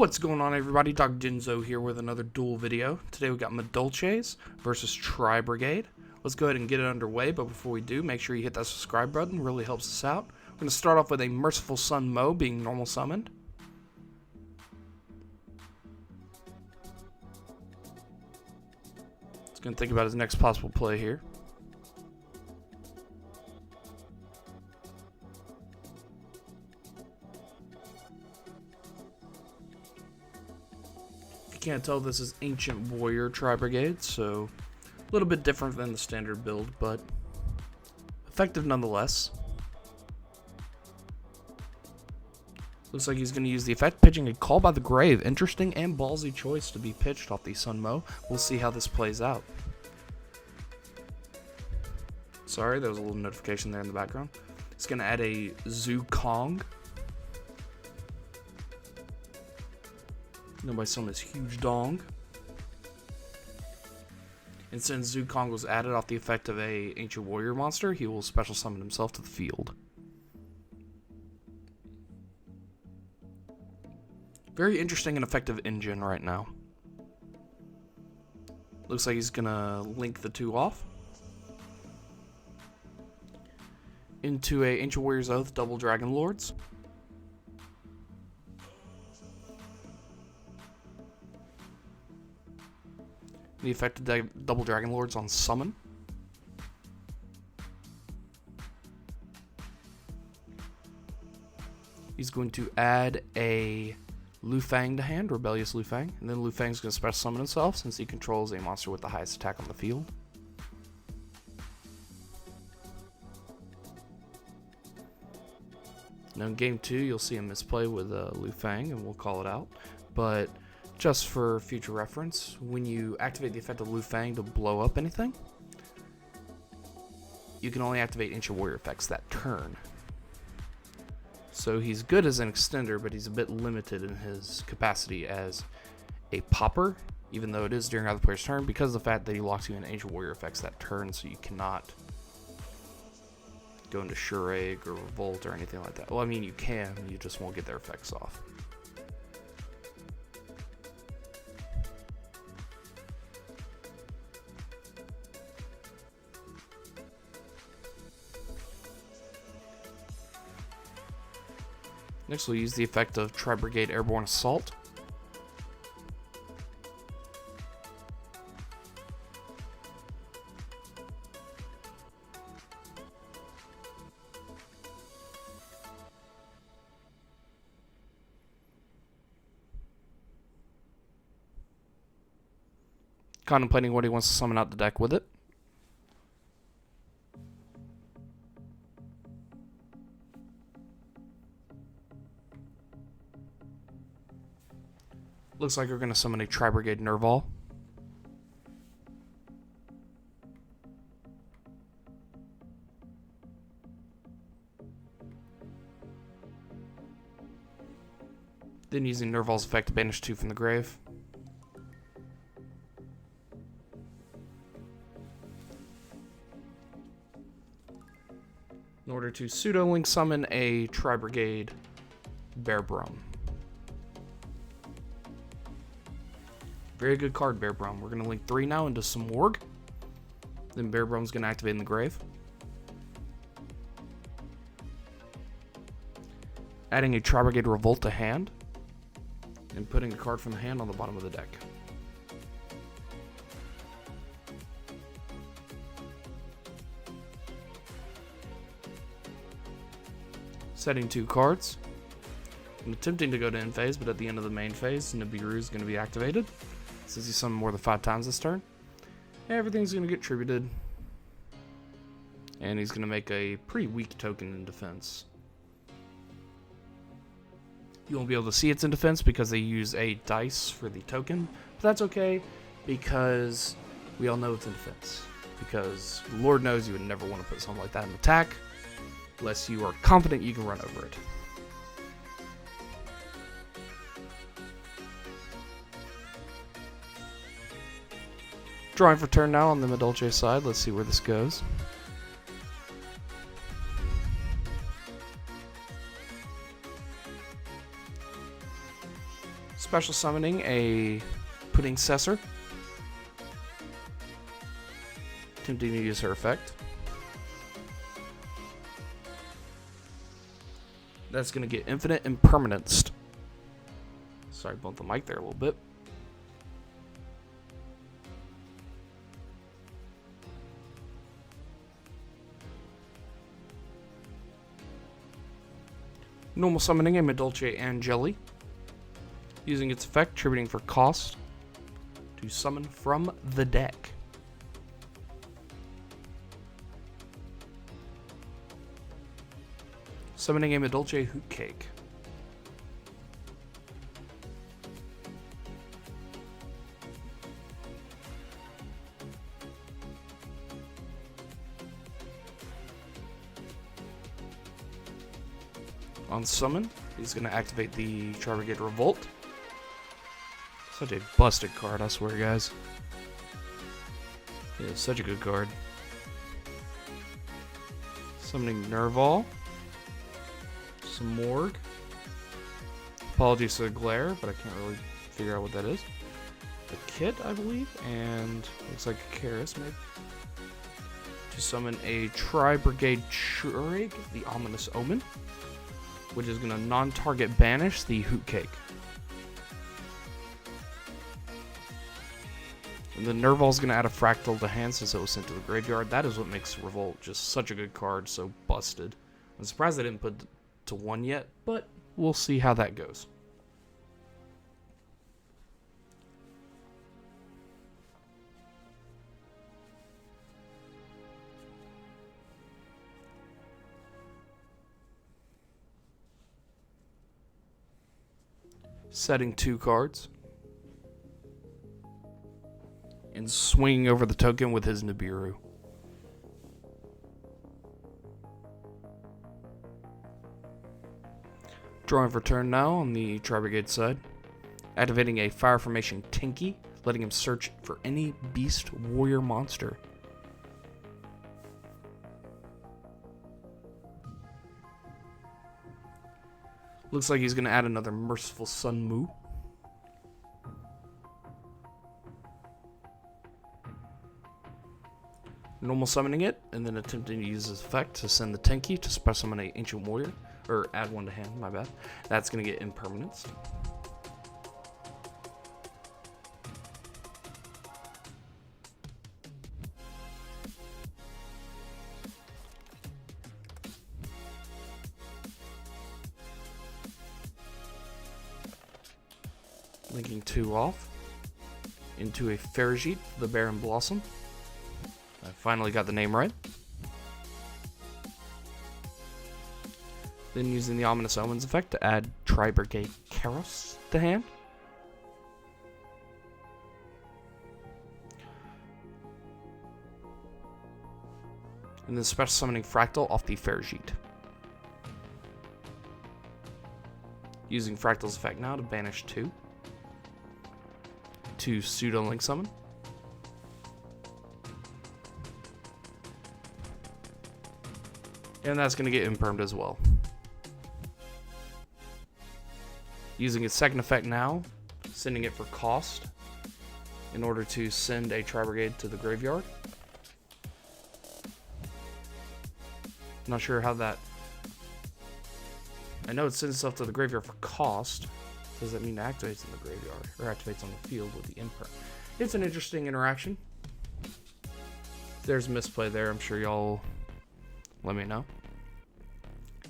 What's going on, everybody? Dr. Jinzo here with another duel video. Today we got MADOLCHEs versus TRI-BRIGADE. Let's go ahead and get it underway, but before we do, make sure you hit that subscribe button. It really helps us out. We're going to start off with a Merciful Sun Mo being normal summoned. He's going to think about his next possible play here. Can't tell, this is Ancient Warrior Tri-Brigade, so a little bit different than the standard build, but effective nonetheless. Looks like he's going to use the effect, pitching a Call by the Grave. Interesting and ballsy choice to be pitched off the Sun Mo. We'll see how this plays out. Sorry, there was a little notification there in the background. He's going to add a Zukong. Nobody saw this huge dong. And since Zukong was added off the effect of a Ancient Warrior monster, he will special summon himself to the field. Very interesting and effective engine right now. Looks like he's gonna link the two off into a Ancient Warrior's Oath double Dragon Lords. The effect of double Dragon Lords on summon. He's going to add a Lufang to hand, Rebellious Lufang, and then Lufang's going to special summon himself since he controls a monster with the highest attack on the field. Now in game 2, you'll see a misplay with Lufang, and we'll call it out, but just for future reference, when you activate the effect of Lufang to blow up anything, you can only activate Ancient Warrior effects that turn. So he's good as an extender, but he's a bit limited in his capacity as a popper, even though it is during other player's turn, because of the fact that he locks you in Ancient Warrior effects that turn, so you cannot go into Sure Egg or Revolt or anything like that. Well, I mean, you can, you just won't get their effects off. Next, we'll use the effect of Tri-Brigade Airborne Assault. Contemplating what he wants to summon out the deck with it. Looks like we're going to summon a Tri-Brigade Nerval. Then using Nerval's effect to banish 2 from the grave. In order to pseudo-link summon a Tri-Brigade Bear Brum. Very good card, Bear Brum. We're going to link 3 now into some Warg. Then Bear Brum's going to activate in the grave. Adding a Tri-Brigade Revolt to hand. And putting a card from the hand on the bottom of the deck. Setting 2 cards. I'm attempting to go to end phase, but at the end of the main phase, Nibiru is going to be activated. Since he summoned more than 5 times this turn, everything's going to get tributed. And he's going to make a pretty weak token in defense. You won't be able to see it's in defense because they use a dice for the token. But that's okay, because we all know it's in defense. Because Lord knows you would never want to put something like that in attack, unless you are confident you can run over it. Drawing for turn now on the MADOLCHE side. Let's see where this goes. Special summoning a Pudding Cessor. Attempting to use her effect. That's going to get infinite impermanenced. Sorry, bumped the mic there a little bit. Normal summoning a MADOLCHE and Jelly. Using its effect, tributing for cost to summon from the deck. Summoning a MADOLCHE Hoot Cake. On summon, he's going to activate the TRI-BRIGADE Revolt. Such a busted card, I swear, guys. Yeah, such a good card. Summoning Nerval. Some Morg. Apologies for the glare, but I can't really figure out what that is. A Kit, I believe, and looks like a Karis, maybe. To summon a TRI-BRIGADE Trig, the Ominous Omen, which is going to non-target banish the Hoot Cake. And the Nerval's going to add a Fractal to hand since it was sent to the graveyard. That is what makes Revolt just such a good card, so busted. I'm surprised they didn't put it to 1 yet, but we'll see how that goes. Setting 2 cards. And swinging over the token with his Nibiru. Drawing for turn now on the TRI-BRIGADE side. Activating a Fire Formation Tinky, letting him search for any Beast Warrior monster. Looks like he's going to add another Merciful Sun Mu. Normal summoning it, and then attempting to use his effect to send the Tinky to special summon an Ancient Warrior. Or add 1 to hand, my bad. That's going to get impermanence. Linking 2 off into a Ferrigite, the Barren Blossom. I finally got the name right. Then using the Ominous Omens effect to add TRI-BRIGADE Karos to hand. And then special summoning Fractal off the Ferrigite. Using Fractal's effect now to banish 2. To pseudo-link summon. And that's going to get impermed as well. Using its second effect now, sending it for cost in order to send a TRI-BRIGADE to the graveyard. Not sure how that... I know it sends itself to the graveyard for cost. Does that mean it activates in the graveyard? Or activates on the field with the imperm? It's an interesting interaction. There's misplay there. I'm sure y'all let me know.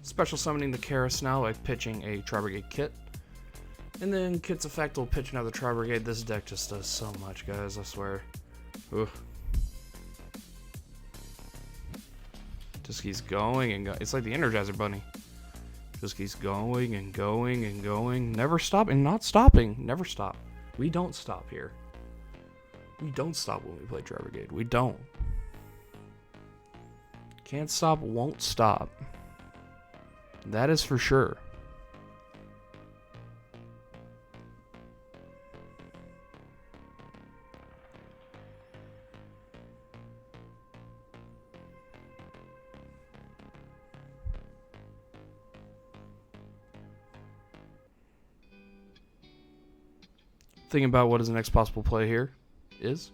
Special summoning the Karis now by pitching a TRI-BRIGADE Kit. And then Kit's effect will pitch another TRI-BRIGADE. This deck just does so much, guys, I swear. Ooh. Just keeps going and going. It's like the Energizer Bunny. Just keeps going and going and going. Never stopping, not stopping. Never stop. We don't stop here. We don't stop when we play TRI-BRIGADE. We don't. Can't stop, won't stop. That is for sure. Thinking about what his next possible play here is.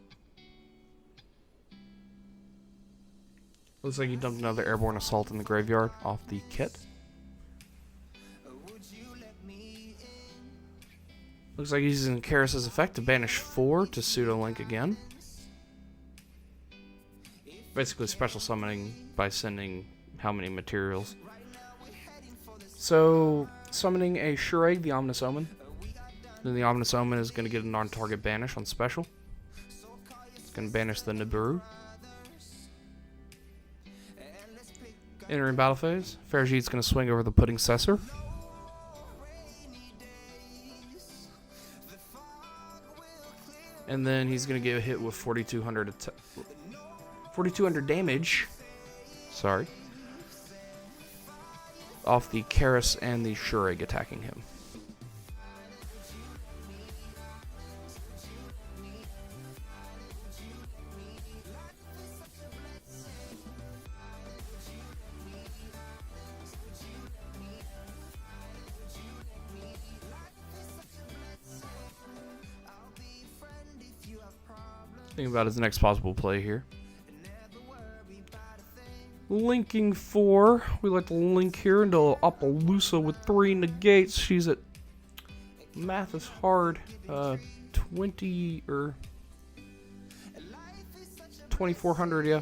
Looks like he dumped another airborne assault in the graveyard off the kit. Looks like he's using Karis's effect to banish 4 to pseudo-link again. Basically special summoning by sending how many materials. So, summoning a Shureg, the Ominous Omen. Then the Ominous Omen is going to get a non-target banish on special. It's going to banish the Nibiru. Entering battle phase, Farajit's going to swing over the Pudding Cessor. And then he's going to get a hit with 4,200 damage. Sorry. Off the Karis and the Shureg attacking him. Think about his next possible play here. Linking 4. We like to link here into Appaloosa with 3 negates. She's at... Math is hard. 20 or... 2,400, yeah.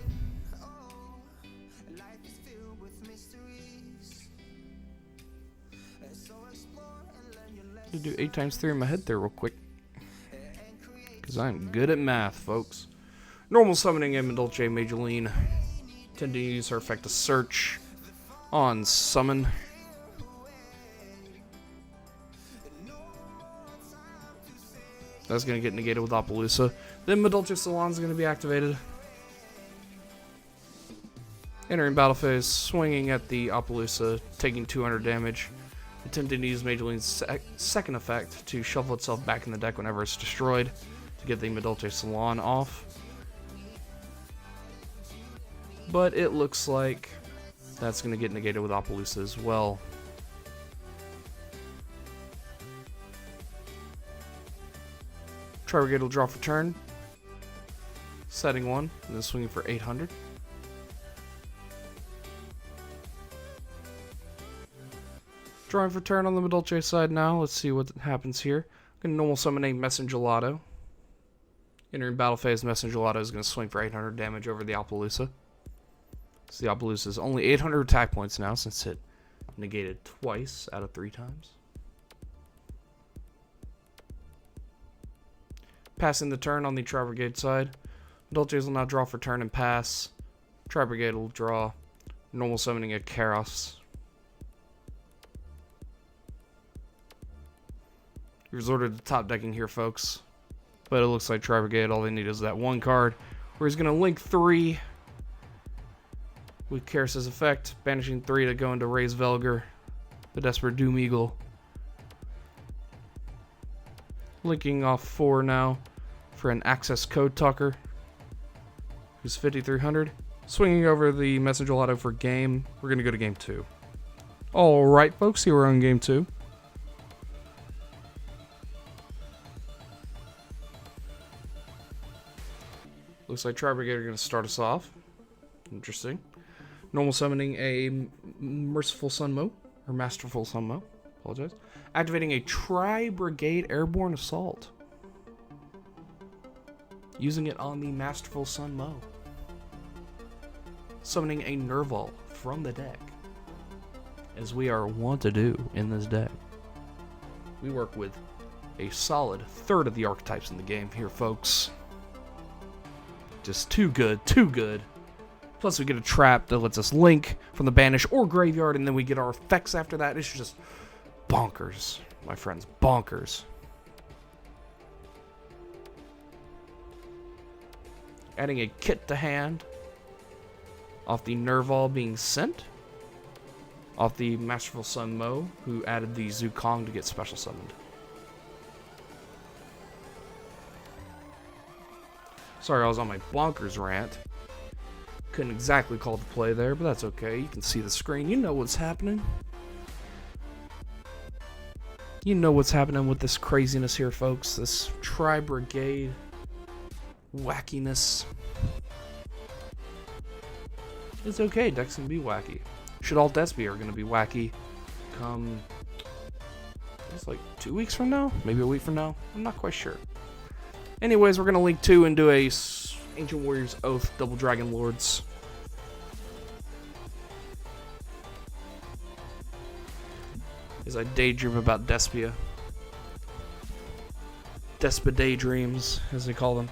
To do 8 times 3 in my head there real quick. Because I'm good at math, folks. Normal summoning a MADOLCHE Mageline. Tend to use her effect to search on summon. That's going to get negated with Appaloosa. Then MADOLCHE Salon's going to be activated. Entering battle phase, swinging at the Appaloosa, taking 200 damage. Attempting to use Mageline's second effect to shuffle itself back in the deck whenever it's destroyed to get the MADOLCHE Salon off. But it looks like that's going to get negated with Appaloosa as well. TRI-BRIGADE will draw for turn. Setting 1, and then swinging for 800. Drawing for turn on the MADOLCHE side now. Let's see what happens here. I'm going to normal summon a Messengelato. Entering battle phase, Messengelato is going to swing for 800 damage over the Appaloosa. So the Appaloosa is only 800 attack points now since it negated twice out of 3 times. Passing the turn on the TRI-BRIGADE side. MADOLCHEs will now draw for turn and pass. TRI-BRIGADE will draw, normal summoning a Karos. We resorted to top decking here, folks. But it looks like TRI-BRIGADE, all they need is that 1 card where he's going to link 3 with Karis's effect, banishing 3 to go into Raise Velgar, the Desperate Doom Eagle. Linking off 4 now for an Access Code Talker, who's 5,300. Swinging over the Messengelato for game. We're going to go to game 2. Alright, folks, here we're on game 2. Looks like TRI-BRIGADE are going to start us off. Interesting. Normal summoning a Merciful Sunmo, or Masterful Sunmo, apologize. Activating a TRI-BRIGADE Airborne Assault. Using it on the Masterful Sunmo. Summoning a Nerval from the deck, as we are wont to do in this deck. We work with a solid third of the archetypes in the game here, folks. Just too good, too good. Plus we get a trap that lets us link from the banish or graveyard, and then we get our effects after that. It's just bonkers, my friends, bonkers. Adding a kit to hand off the Nerval being sent. Off the Masterful Sunmo, who added the Zukong to get special summoned. Sorry, I was on my bonkers rant. Couldn't exactly call the play there, but that's okay. You can see the screen. You know what's happening. You know what's happening with this craziness here, folks. This Tri-Brigade wackiness. It's okay, decks can be wacky. Should all decks be are going to be wacky come, it's like 2 weeks from now? Maybe a week from now? I'm not quite sure. Anyways, we're going to link 2 into a Ancient Warriors Oath Double Dragon Lords. As I daydream about Despia. Despa daydreams, as they call them.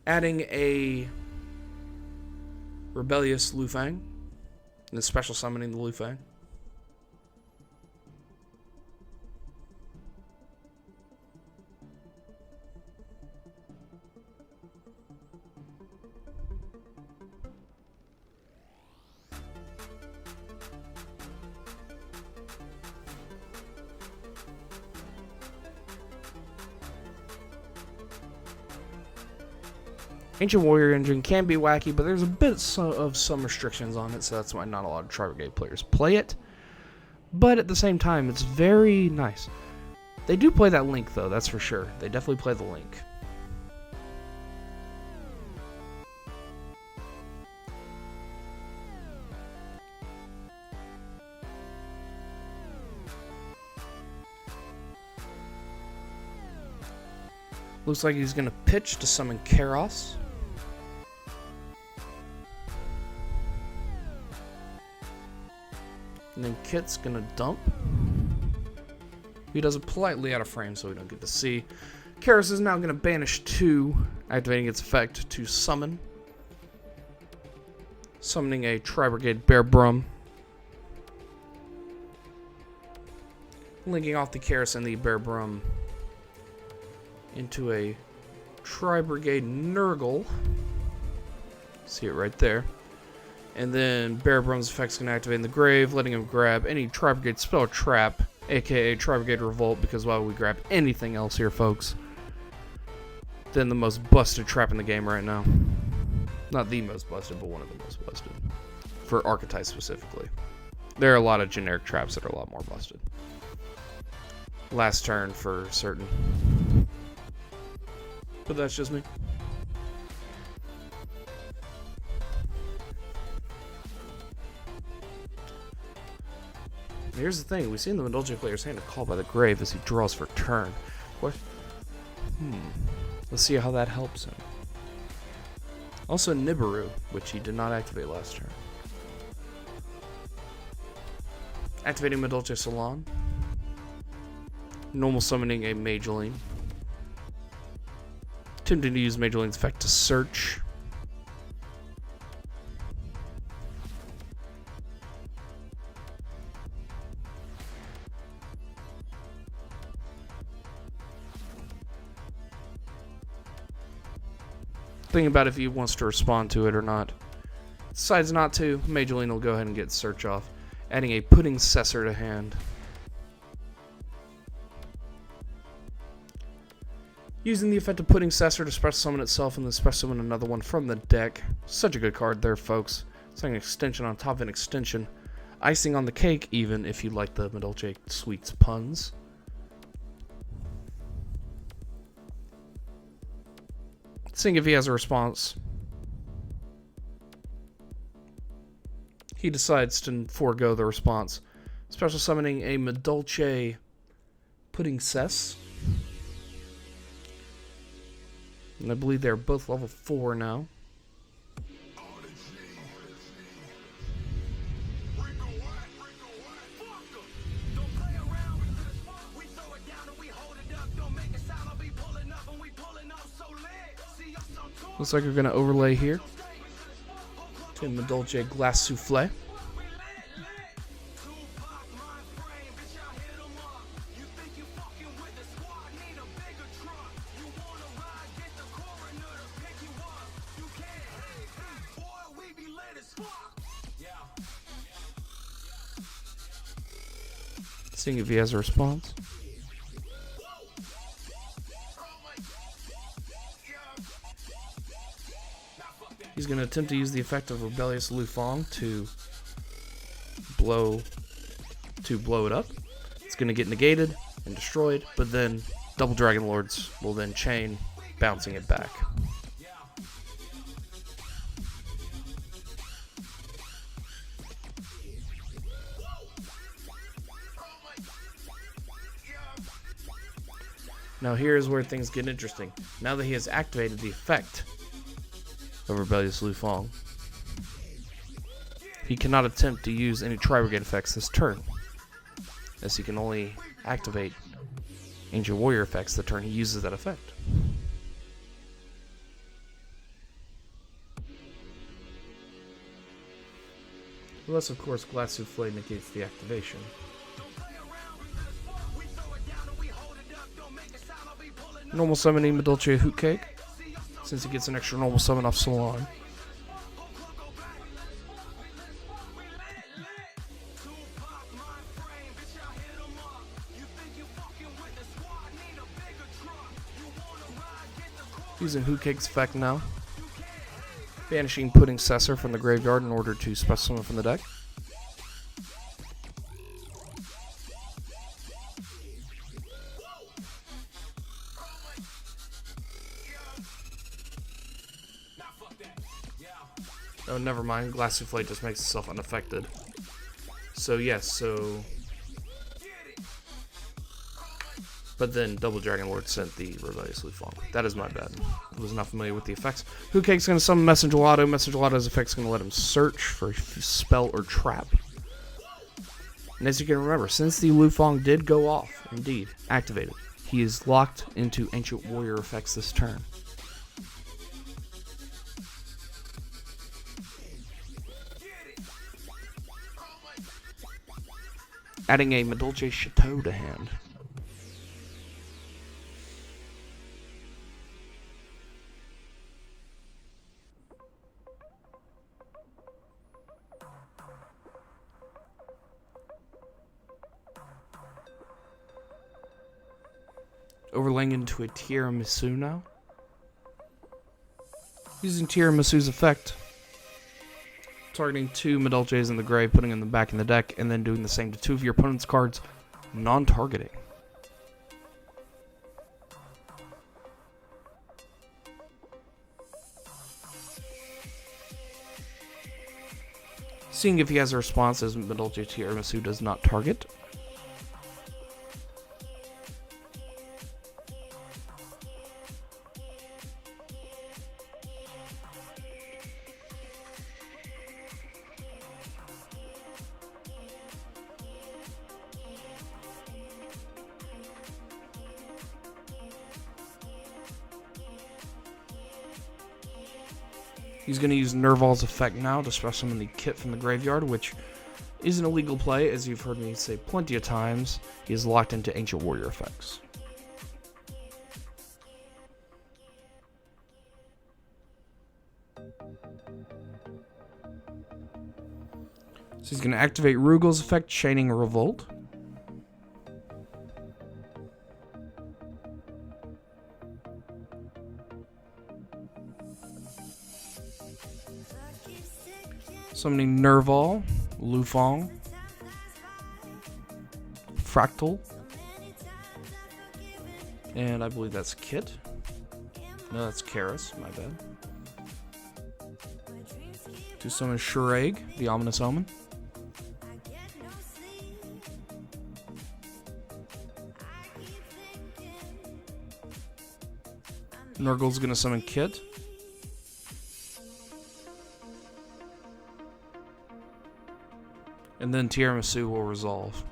Adding a Rebellious Lufang. And then special summoning the Lufang. Ancient Warrior engine can be wacky, but there's a bit of some restrictions on it, so that's why not a lot of Tri-Brigade players play it. But at the same time, it's very nice. They do play that Link, though, that's for sure. They definitely play the Link. Looks like he's going to pitch to summon Karos. And then Kit's going to dump. He does it politely out of frame so we don't get to see. Karos is now going to banish 2, activating its effect to summon. Summoning a Tri-Brigade Bear Brum. Linking off the Karos and the Bear Brum into a Tri-Brigade Nurgle. See it right there. And then Bear Brum's effect's going to activate in the grave, letting him grab any Tri-Brigade spell or trap, aka Tri-Brigade Revolt, because why would we grab anything else here, folks? Then the most busted trap in the game right now. Not the most busted, but one of the most busted. For archetypes specifically. There are a lot of generic traps that are a lot more busted. Last turn for certain. But that's just me. Here's the thing, we've seen the MADOLCHE player's hand a call by the grave as he draws for turn. What? Let's see how that helps him. Also Nibiru, which he did not activate last turn. Activating MADOLCHE Salon. Normal summoning a Mageling. Attempting to use Mageling's effect to search. Thinking about if he wants to respond to it or not. Decides not to, Mageling will go ahead and get search off, adding a Pudding Cessor to hand. Using the effect of Pudding Cessor to special summon itself and then special summon another one from the deck. Such a good card there, folks. It's like an extension on top of an extension. Icing on the cake, even, if you like the MADOLCHE Sweets puns. Seeing if he has a response. He decides to forego the response. Special summoning a MADOLCHE Pudding Cess. And I believe they're both level 4 now. Looks like we're going to overlay here to MADOLCHE Glass Souffle. Seeing if he has a response. He's going to attempt to use the effect of Rebellious Lufang to blow it up. It's going to get negated. and destroyed, but then double Dragon Lords will then chain, bouncing it back. Now here's where things get interesting. Now that he has activated the effect of Rebellious Lu Fang, he cannot attempt to use any Tri-Brigade effects this turn, as he can only activate Ancient Warrior effects the turn he uses that effect. Unless, of course, Glass Souffle negates the activation. Normal summoning MADOLCHE Hoot Cake, since he gets an extra normal summon off Salon. Using Hoot Cake's effect now. Banishing Pudding Cessor from the graveyard in order to special summon from the deck. Oh, never mind. Glass Souffle just makes itself unaffected. So, yes, so... But then Double Dragon Lord sent the Rebellious Lu Fang. That is my bad. I was not familiar with the effects. Hoot Cake's going to summon Messenger Lotto. Messenger Lotto's effect's going to let him search for a spell or trap. And as you can remember, since the Lu Fang did go off, indeed, activated, he is locked into Ancient Warrior effects this turn. Adding a MADOLCHE Chateau to hand. Overlaying into a Tiramisu now. Using Tiramisu's effect. Targeting 2 MADOLCHEs in the grave, putting them back in the deck, and then doing the same to 2 of your opponent's cards, non-targeting. Seeing if he has a response, as MADOLCHE Tiramisu does not target. He's going to use Nerval's effect now to special summon the Kit from the graveyard, which is an illegal play, as you've heard me say plenty of times. He is locked into Ancient Warrior effects. So he's going to activate Rugal's effect, chaining a Revolt. Summoning Nerval, Lu Fang, Fractal, and I believe that's Kit. No, that's Karis, my bad. To summon Shuraig, the Ominous Omen. Nurgle's gonna summon Kit. And then Tiramisu will resolve.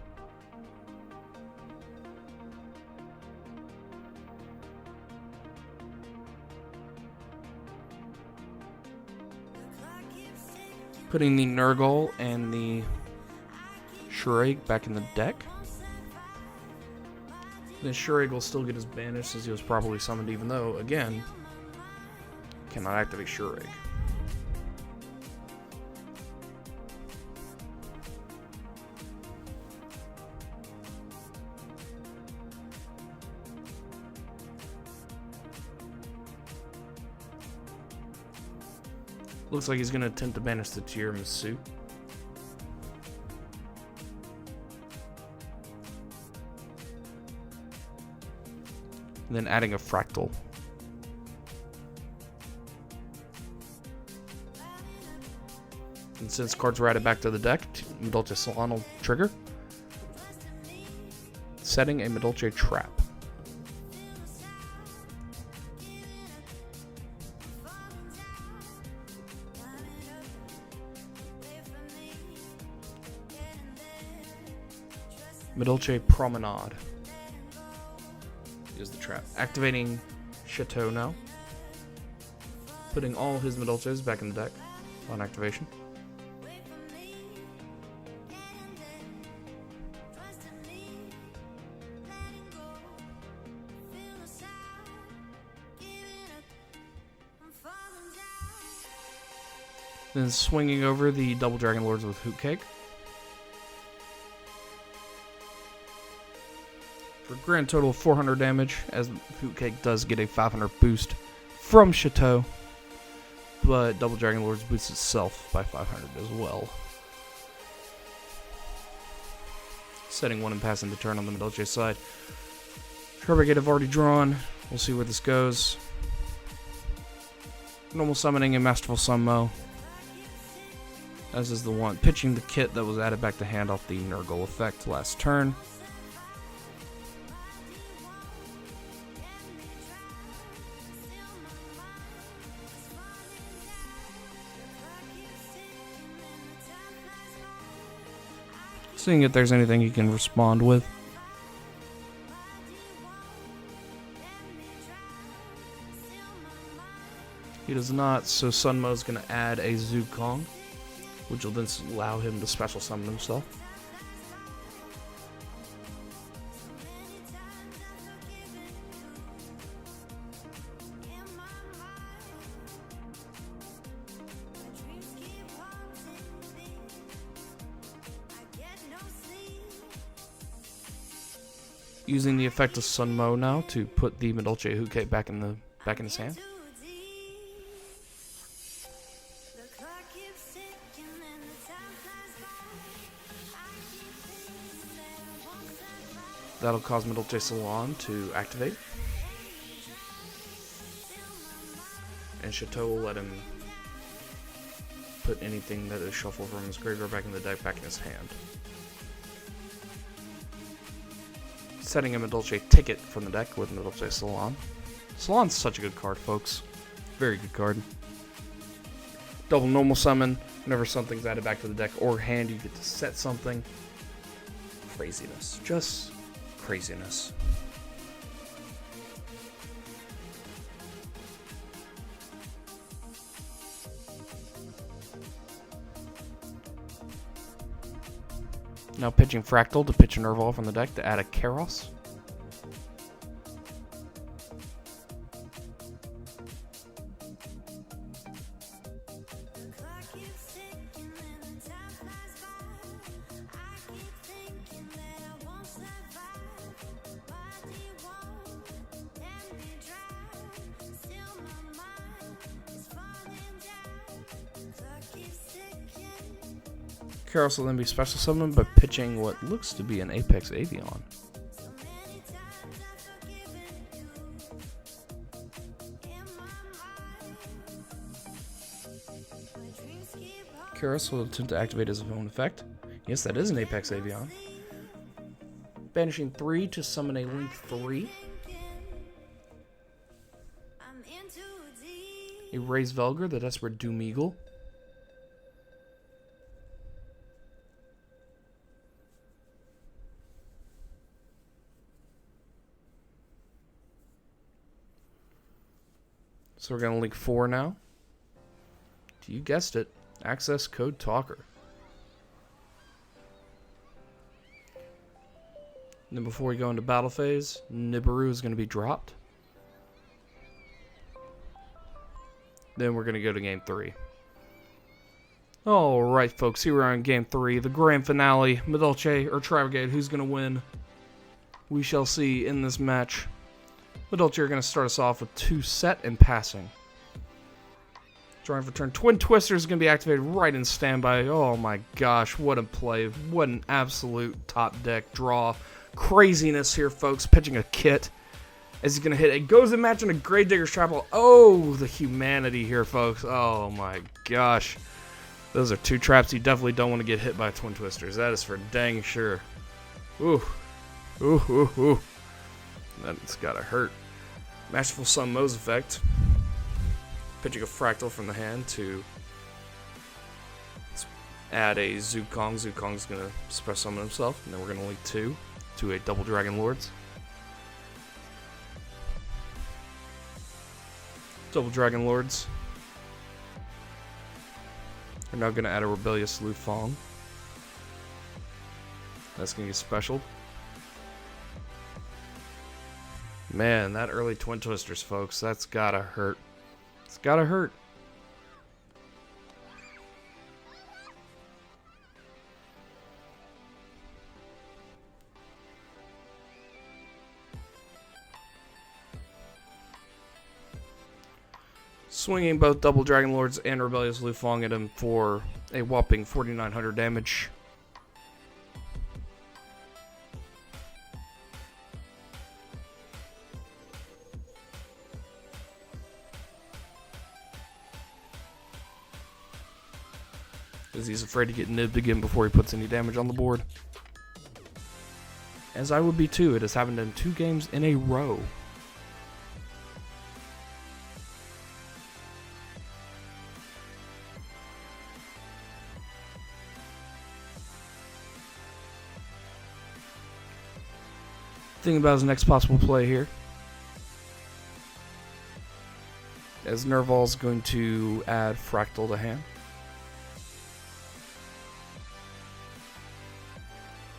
Putting the Nurgle and the Shuraig back in the deck. Then Shuraig will still get his banish as he was properly summoned, even though, again, cannot activate Shuraig. Looks like he's going to attempt to banish the Tiramisu. and then adding a fractal. And since cards were added back to the deck, MADOLCHE Salon will trigger. Setting a MADOLCHE trap. MADOLCHE Promenade is the trap. Activating Chateau now. Putting all his MADOLCHEs back in the deck on activation. Then swinging over the double Dragon Lords with Hoot Cake. For a grand total of 400 damage, as Hoot Cake does get a 500 boost from Chateau. But double Dragon Lords boosts itself by 500 as well. Setting one and passing the turn on the MADOLCHE side. TRI-BRIGADE have already drawn. We'll see where this goes. Normal summoning and Masterful Sunmo. As is the one. Pitching the kit that was added back to hand off the Nurgle effect last turn. Seeing if there's anything he can respond with. He does not, so Sunmo's going to add a Zukong, which will then allow him to special summon himself. Using the effect of Sunmo now to put the MADOLCHE Hoot Cake back in his hand. That'll cause MADOLCHE Salon to activate. And Chateau will let him put anything that is shuffled from his graveyard back in the deck back in his hand. Setting a MADOLCHE ticket from the deck with MADOLCHE Salon. Salon's such a good card, folks. Very good card. Double normal summon. Whenever something's added back to the deck or hand, you get to set something. Craziness. Just craziness. Now pitching Fractal to pitch a Nerval from the deck to add a Kairos. Kairos will then be special summoned by pitching what looks to be an Apex Avion. Kairos will attempt to activate his own effect. Yes, that is an Apex Avion. Banishing 3 to summon a Link 3. A Raise Velgar, the Desperate Doom Eagle. So we're going to link 4 now. You guessed it. Access Code Talker. And then before we go into battle phase, Nibiru is going to be dropped. Then we're going to go to game 3. Alright folks, here we are in game 3. The grand finale. MADOLCHE or TRI-BRIGADE. Who's going to win? We shall see in this match. MADOLCHE are going to start us off with 2 set and passing. Drawing for turn. Twin Twister is going to be activated right in standby. Oh my gosh, what a play. What an absolute top deck draw. Craziness here, folks. Pitching a kit. As he's going to hit it. Goes in match on a Gravedigger's Trapple. Oh, the humanity here, folks. Oh, my gosh. Those are two traps you definitely don't want to get hit by Twin Twisters. That is for dang sure. Ooh. Ooh, ooh, ooh. That's got to hurt. Masterful Sun Mo's effect. Pitching a Fractal from the hand to add a Zukong. Zukong's going to suppress summon himself. And then we're going to link 2 to a Double Dragon Lords. Double Dragon Lords. We're now going to add a Rebellious Lufong. That's going to get special. Man, that early Twin Twisters, folks. That's got to hurt. It's got to hurt. Swinging both Double Dragon Lords and Rebellious Lufong at him for a whopping 4,900 damage. Because he's afraid to get nibbed again before he puts any damage on the board. As I would be too. It has happened in 2 games in a row. Thinking about his next possible play here. As Nerval's going to add Fractal to hand.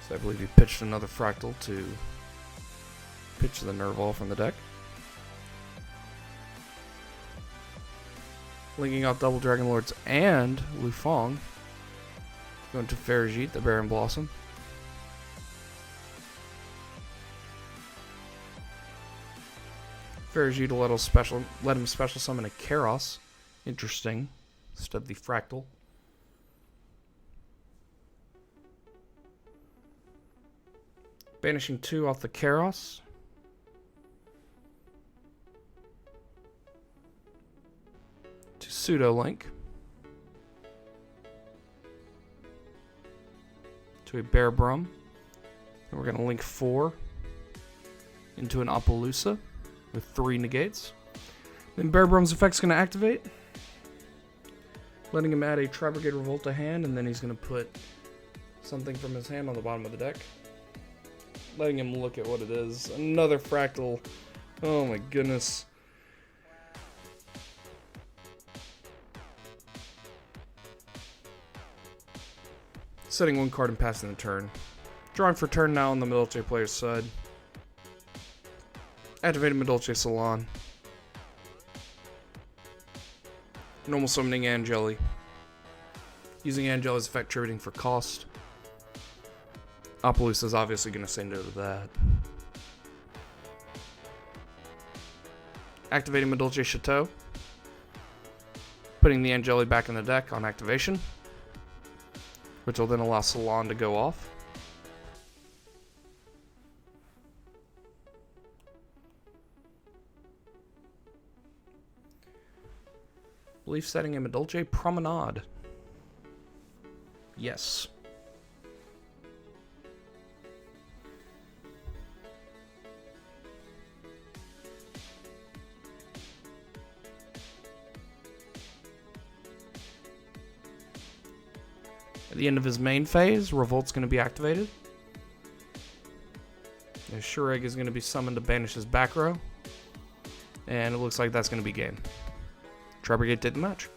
So I believe he pitched another Fractal to pitch the Nerval from the deck. Linking out Double Dragon Lords and Lufong. Going to Farajit, the Baron Blossom. Farajit to let him special summon a Karos. Interesting. Instead of the Fractal. Banishing 2 off the Karos. To Pseudo Link. To a Bear Brum. And we're going to link 4 into an Appaloosa with 3 negates. Then Bear Brum's effect's going to activate. Letting him add a Tri-Brigade Revolt to hand, and then he's going to put something from his hand on the bottom of the deck. Letting him look at what it is. Another Fractal. Oh my goodness. Setting 1 card and passing the turn. Drawing for turn now on the MADOLCHE player's side. Activating MADOLCHE Salon. Normal summoning Angeli. Using Angeli's effect tributing for cost. Appaloosa is obviously going to say no to that. Activating MADOLCHE Chateau. Putting the Angeli back in the deck on activation. Which will then allow Salon to go off. I believe setting a MADOLCHE Promenade. Yes. At the end of his main phase, Revolt's going to be activated. Shureg is going to be summoned to banish his back row. And it looks like that's going to be game. Tri-Brigade did the match.